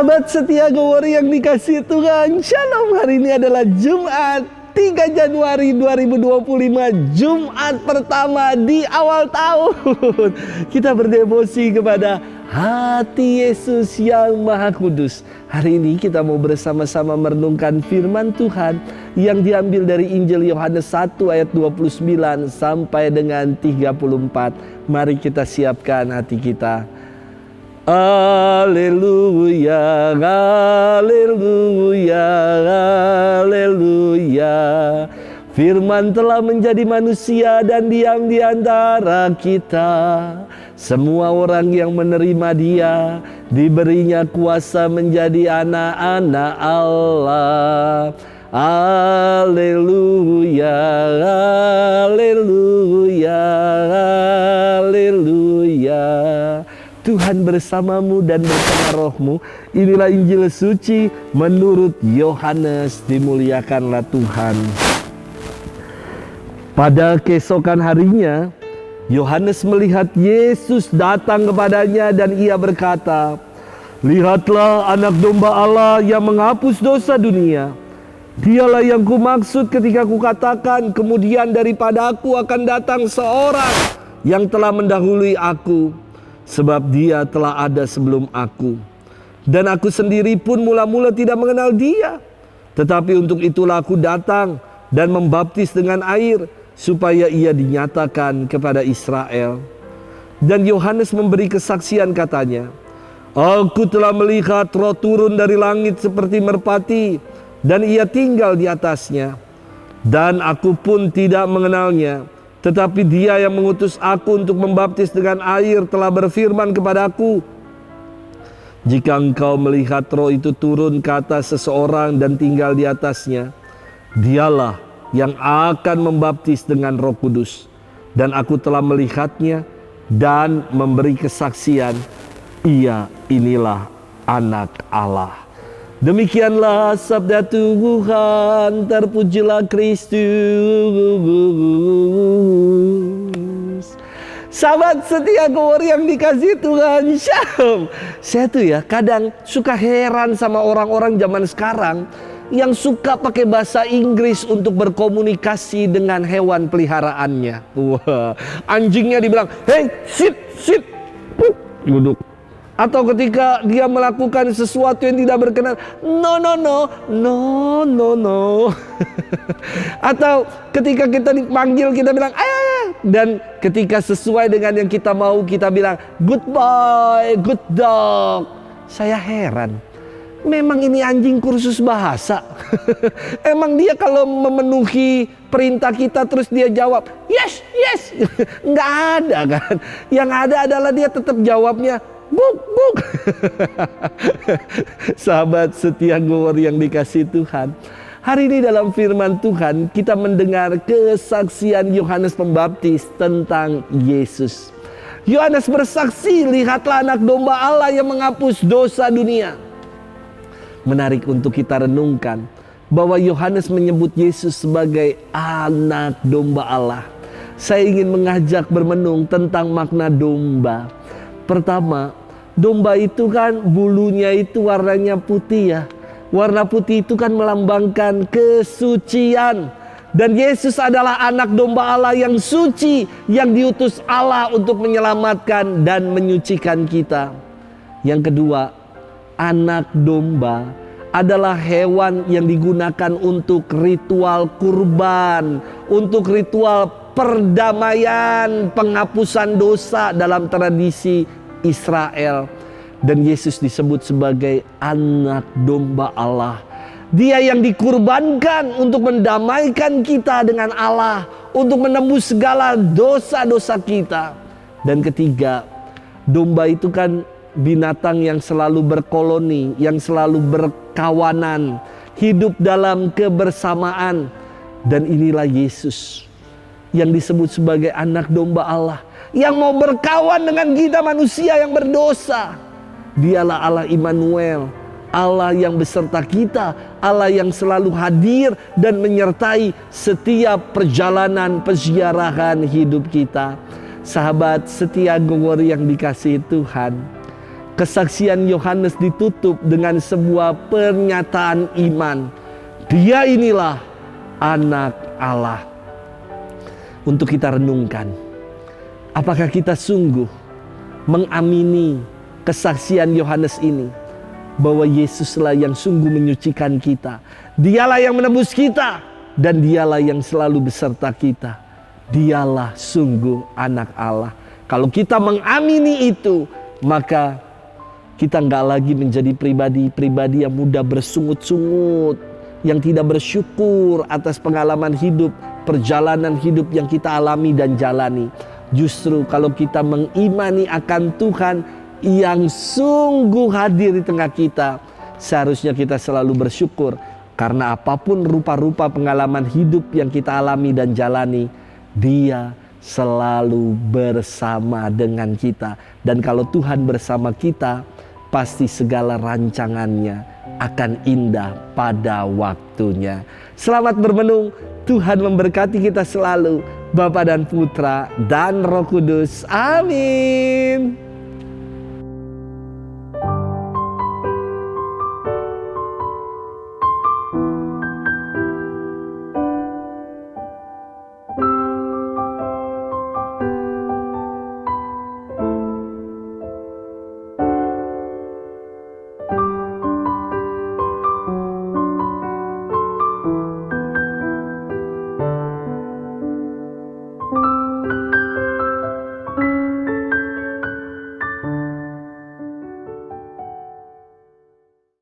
Sahabat setia Gowori yang dikasihi Tuhan, Shalom. Hari ini adalah Jumat 3 Januari 2025, Jumat pertama di awal tahun. Kita berdevosi kepada hati Yesus yang Maha Kudus. Hari ini kita mau bersama-sama merenungkan firman Tuhan yang diambil dari Injil Yohanes 1 ayat 29 sampai dengan 34. Mari kita siapkan hati kita. Haleluya, haleluya, haleluya. Firman telah menjadi manusia dan diam di antara kita. Semua orang yang menerima Dia diberinya kuasa menjadi anak-anak Allah. Haleluya, haleluya, haleluya. Tuhan bersamamu dan bersama rohmu. Inilah Injil suci menurut Yohanes. Dimuliakanlah Tuhan. Pada keesokan harinya, Yohanes melihat Yesus datang kepadanya dan ia berkata, "Lihatlah anak domba Allah yang menghapus dosa dunia. Dialah yang kumaksud ketika kukatakan, kemudian daripada aku akan datang seorang yang telah mendahului aku. Sebab dia telah ada sebelum aku. Dan aku sendiri pun mula-mula tidak mengenal dia. Tetapi untuk itulah aku datang dan membaptis dengan air, supaya ia dinyatakan kepada Israel." Dan Yohanes memberi kesaksian katanya, "Aku telah melihat Roh turun dari langit seperti merpati, dan ia tinggal di atasnya. Dan aku pun tidak mengenalnya. Tetapi Dia yang mengutus aku untuk membaptis dengan air telah berfirman kepadaku, jika engkau melihat Roh itu turun ke atas seseorang dan tinggal di atasnya, Dialah yang akan membaptis dengan Roh Kudus. Dan aku telah melihatnya dan memberi kesaksian, Ia inilah Anak Allah." Demikianlah sabda Tuhan, terpujilah Kristus. Sahabat setia Gowori yang dikasihi Tuhan, Shalom. Saya tuh ya kadang suka heran sama orang-orang zaman sekarang yang suka pakai bahasa Inggris untuk berkomunikasi dengan hewan peliharaannya. Wah, anjingnya dibilang, "Hey, sit, sit," duduk. Atau ketika dia melakukan sesuatu yang tidak berkenan, "No, no, no, no, no, no." Atau ketika kita dipanggil, kita bilang, "Ayo." Dan ketika sesuai dengan yang kita mau, kita bilang, "Good boy, good dog." Saya heran. Memang ini anjing kursus bahasa? Emang dia kalau memenuhi perintah kita terus dia jawab, "Yes, yes." Nggak ada kan? Yang ada adalah dia tetap jawabnya, "Buk, buk." Sahabat setia Gowori yang dikasihi Tuhan, hari ini dalam firman Tuhan kita mendengar kesaksian Yohanes Pembaptis tentang Yesus. Yohanes bersaksi, "Lihatlah anak domba Allah yang menghapus dosa dunia." Menarik untuk kita renungkan bahwa Yohanes menyebut Yesus sebagai anak domba Allah. Saya ingin mengajak bermenung tentang makna domba. Pertama, domba itu kan bulunya itu warnanya putih ya. Warna putih itu kan melambangkan kesucian. Dan Yesus adalah anak domba Allah yang suci, yang diutus Allah untuk menyelamatkan dan menyucikan kita. Yang kedua, anak domba adalah hewan yang digunakan untuk ritual kurban, untuk ritual perdamaian, penghapusan dosa dalam tradisi Israel. Dan Yesus disebut sebagai anak domba Allah. Dia yang dikurbankan untuk mendamaikan kita dengan Allah, untuk menembus segala dosa-dosa kita. Dan ketiga, domba itu kan binatang yang selalu berkoloni, yang selalu berkawanan, hidup dalam kebersamaan. Dan inilah Yesus yang disebut sebagai anak domba Allah, yang mau berkawan dengan kita manusia yang berdosa. Dialah Allah Immanuel, Allah yang beserta kita, Allah yang selalu hadir dan menyertai setiap perjalanan peziarahan hidup kita. Sahabat setia Gowori yang dikasihi Tuhan, kesaksian Yohanes ditutup dengan sebuah pernyataan iman. Dia inilah anak Allah. Untuk kita renungkan, apakah kita sungguh mengamini kesaksian Yohanes ini, bahwa Yesuslah yang sungguh menyucikan kita, Dialah yang menebus kita, dan Dialah yang selalu beserta kita. Dialah sungguh anak Allah. Kalau kita mengamini itu, maka kita nggak lagi menjadi pribadi-pribadi yang mudah bersungut-sungut, yang tidak bersyukur atas pengalaman hidup, perjalanan hidup yang kita alami dan jalani. Justru kalau kita mengimani akan Tuhan yang sungguh hadir di tengah kita, seharusnya kita selalu bersyukur. Karena apapun rupa-rupa pengalaman hidup yang kita alami dan jalani, Dia selalu bersama dengan kita. Dan kalau Tuhan bersama kita, pasti segala rancangannya akan indah pada waktunya. Selamat bermenung. Tuhan memberkati kita selalu, Bapa dan Putra dan Roh Kudus. Amin.